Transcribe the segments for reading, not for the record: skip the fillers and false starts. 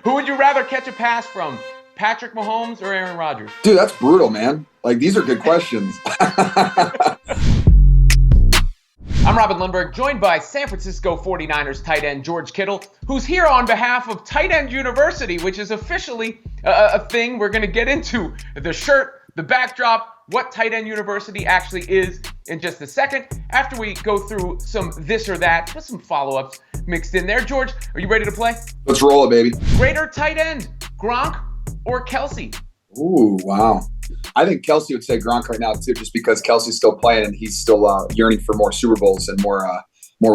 Who would you rather catch a pass from, Patrick Mahomes or Aaron Rodgers? Dude, that's brutal, man. Like, these are good questions. I'm Robin Lindbergh, joined by San Francisco 49ers tight end George Kittle, who's here on behalf of Tight End University, which is officially a thing we're going to get into. The shirt, the backdrop, what Tight End University actually is in just a second, after we go through some this or that, with some follow-ups mixed in there. George, are you ready to play? Let's roll it, baby. Greater tight end, Gronk or Kelsey? Ooh, wow. I think Kelsey would say Gronk right now, too, just because Kelsey's still playing and he's still yearning for more Super Bowls and more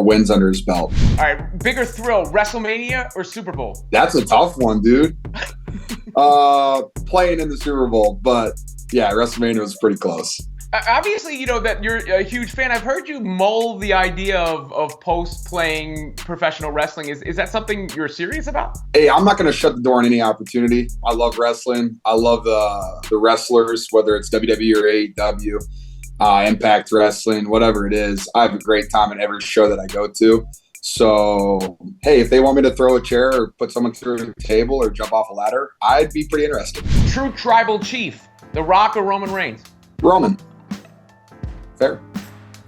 wins under his belt. All right, bigger thrill, WrestleMania or Super Bowl? That's a tough one, dude. Playing in the Super Bowl, but yeah, WrestleMania was pretty close. Obviously, you know that you're a huge fan. I've heard you mull the idea of post-playing professional wrestling. Is that something you're serious about? Hey, I'm not going to shut the door on any opportunity. I love wrestling. I love the wrestlers, whether it's WWE or AEW, Impact Wrestling, whatever it is. I have a great time in every show that I go to. So, hey, if they want me to throw a chair or put someone through a table or jump off a ladder, I'd be pretty interested. True tribal chief, The Rock or Roman Reigns? Roman. Fair.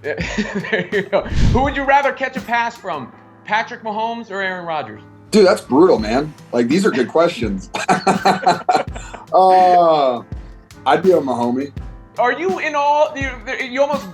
There you go. Who would you rather catch a pass from, Patrick Mahomes or Aaron Rodgers? Dude, that's brutal, man. Like, these are good questions. I'd be on my homie. Are you in all, you almost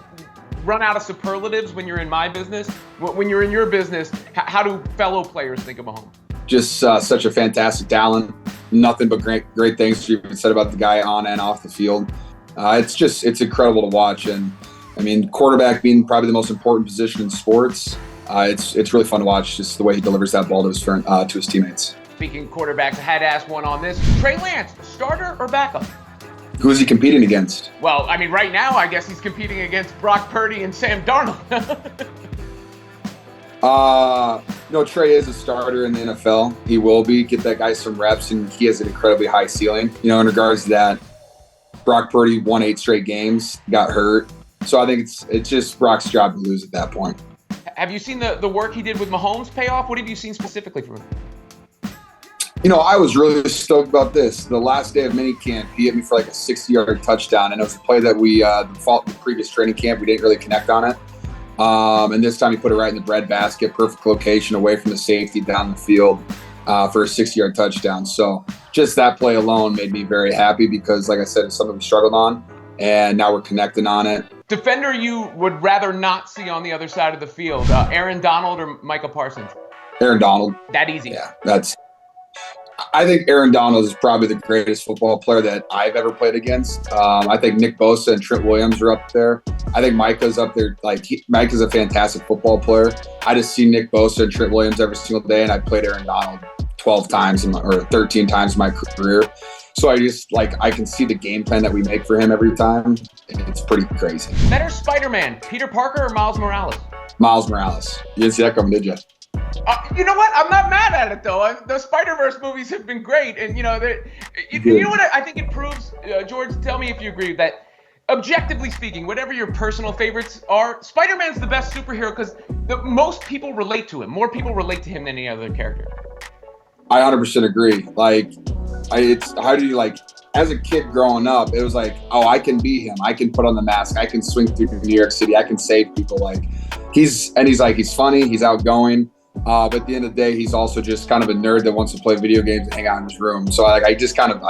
run out of superlatives when you're in my business. When you're in your business, how do fellow players think of Mahomes? Just such a fantastic talent. Nothing but great things you said about the guy on and off the field. It's incredible to watch. And I mean, quarterback being probably the most important position in sports, it's really fun to watch just the way he delivers that ball to his teammates. Speaking of quarterbacks, I had to ask one on this. Trey Lance, starter or backup? Who is he competing against? Well, I mean, right now, I guess he's competing against Brock Purdy and Sam Darnold. No, Trey is a starter in the NFL. He will be. Get that guy some reps, and he has an incredibly high ceiling. You know, in regards to that, Brock Purdy won 8 straight games, got hurt. So I think it's just Brock's job to lose at that point. Have you seen the work he did with Mahomes pay off? What have you seen specifically from him? You know, I was really stoked about this. The last day of minicamp, he hit me for like a 60-yard touchdown, and it was a play that the previous training camp, we didn't really connect on it. And this time he put it right in the breadbasket, perfect location away from the safety down the field for a 60-yard touchdown. So just that play alone made me very happy because, like I said, it's something we struggled on, and now we're connecting on it. Defender you would rather not see on the other side of the field, Aaron Donald or Micah Parsons? Aaron Donald. That easy? Yeah, I think Aaron Donald is probably the greatest football player that I've ever played against. I think Nick Bosa and Trent Williams are up there. I think Micah's up there. Micah's a fantastic football player. I just see Nick Bosa and Trent Williams every single day, and I played Aaron Donald 12 times or 13 times in my career. So I can see the game plan that we make for him every time. It's pretty crazy. Better Spider-Man, Peter Parker or Miles Morales? Miles Morales. You didn't see that coming, did you? You know what? I'm not mad at it, though. The Spider-Verse movies have been great. And, you know what I think it proves, George, tell me if you agree, that objectively speaking, whatever your personal favorites are, Spider-Man's the best superhero because most people relate to him. More people relate to him than any other character. I 100% agree. As a kid growing up, it was like, oh, I can be him. I can put on the mask. I can swing through New York City. I can save people. He's funny. He's outgoing. But at the end of the day, he's also just kind of a nerd that wants to play video games and hang out in his room. So I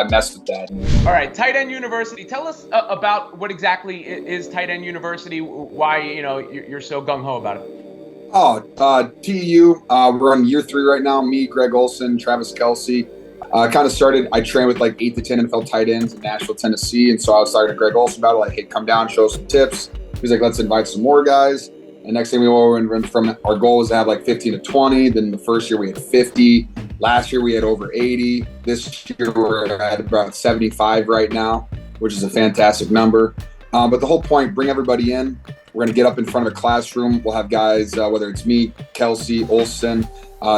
messed with that. All right, Tight End University. Tell us about what exactly is Tight End University. Why you're so gung ho about it. TU. We're on year 3 right now. Me, Greg Olson, Travis Kelce. I trained with 8 to 10 NFL tight ends in Nashville, Tennessee. And so I was talking to Greg Olson about it, hey, come down, show us some tips. He's like, let's invite some more guys. And next thing we know, from our goal was to have 15 to 20. Then the first year we had 50. Last year we had over 80. This year we're at about 75 right now, which is a fantastic number. But the whole point, bring everybody in. We're going to get up in front of a classroom. We'll have guys, whether it's me, Kelsey, Olson,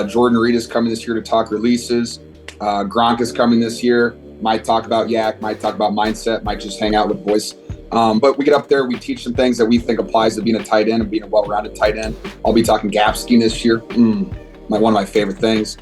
Jordan Reed is coming this year to talk releases. Gronk is coming this year. Might talk about yak, might talk about mindset, might just hang out with boys. But we get up there, we teach some things that we think applies to being a tight end and being a well-rounded tight end. I'll be talking gap scheme this year. one of my favorite things.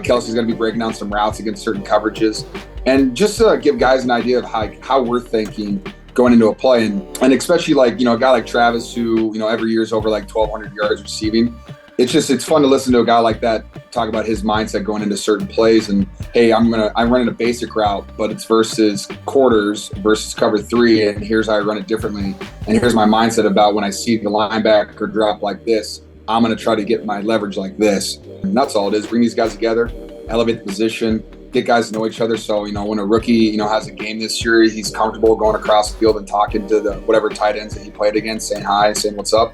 Kelsey's going to be breaking down some routes against certain coverages, and just to give guys an idea of how we're thinking going into a play, and especially like, a guy like Travis who, every year is over like 1,200 yards receiving. It's fun to listen to a guy like that talk about his mindset going into certain plays. And hey, I'm running a basic route, but it's versus quarters versus cover 3, and here's how I run it differently. And here's my mindset about when I see the linebacker drop like this, I'm going to try to get my leverage like this. And that's all it is. Bring these guys together, elevate the position, get guys to know each other. So, when a rookie, has a game this year, he's comfortable going across the field and talking to the whatever tight ends that he played against, saying hi, saying what's up.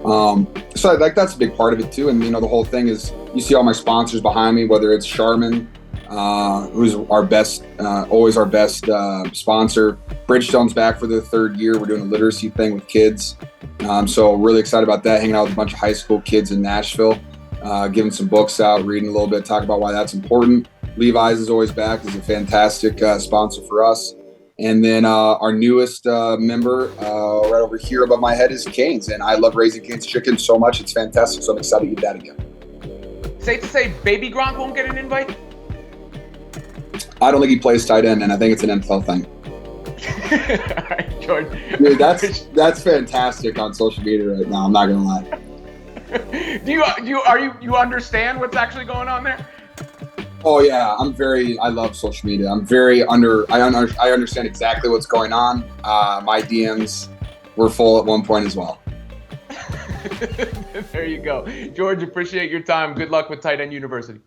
So like that's a big part of it too. And the whole thing is, you see all my sponsors behind me, whether it's Charmin, who's our best, always our best sponsor. Bridgestone's back for their 3rd year. We're doing a literacy thing with kids. So really excited about that. Hanging out with a bunch of high school kids in Nashville, giving some books out, reading a little bit, talking about why that's important. Levi's is always back. Is a fantastic sponsor for us. And then our newest member right over here above my head is Cane's. And I love Raising Cane's chicken so much. It's fantastic. So I'm excited to eat that again. Safe to say Baby Gronk won't get an invite? I don't think he plays tight end, and I think it's an NFL thing. All right, George. Dude, that's fantastic on social media right now. I'm not going to lie. Do you understand what's actually going on there? Oh yeah, I love social media. I understand exactly what's going on. My DMs were full at one point as well. There you go. George, appreciate your time. Good luck with Tight End University.